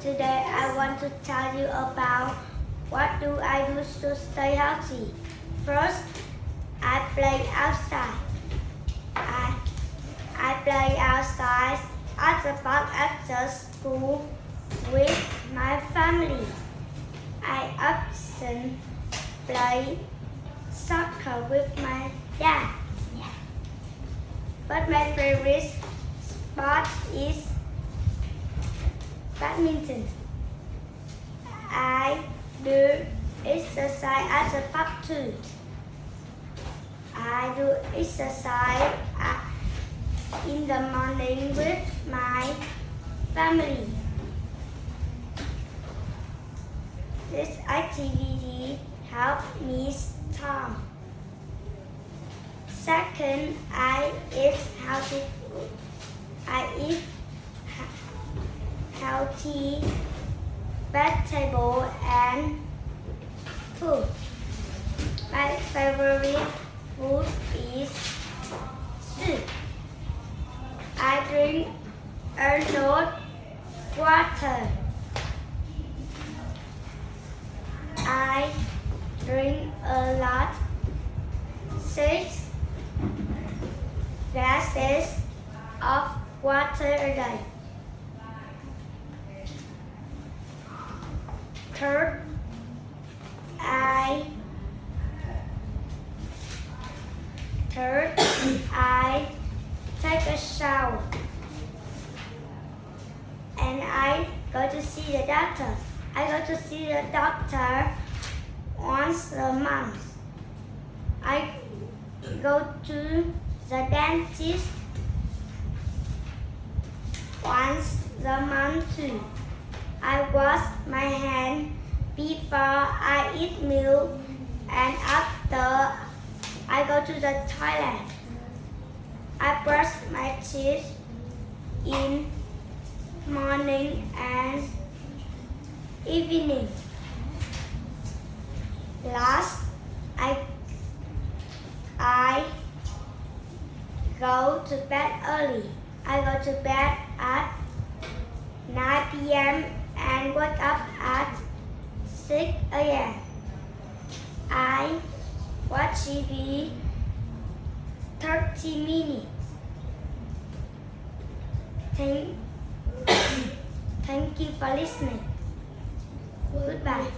Today I want to tell you about what do I do to stay healthy. First, I play outside. I play outside at the park after school with my family. I often play soccer with my dad. But my favorite sport is badminton. I do exercise at the park too. I do exercise in the morning with my family. This activity helps me strong. Second, I eat healthy food. I eat healthy vegetables and fruit. My favorite food is soup. I drink a lot of water. I drink a lot, 6 glasses of water a day. Third, I take a shower and I go to see the doctor. I go to see the doctor once a month. I go to the dentist once a month too. I wash my hands before I eat meal and after I go to the toilet. I brush my teeth in morning and evening. Last, I go to bed early. I go to bed at 9 p.m. and wake up at 6 a.m. I watch TV 30 minutes. Thank you for listening. Goodbye.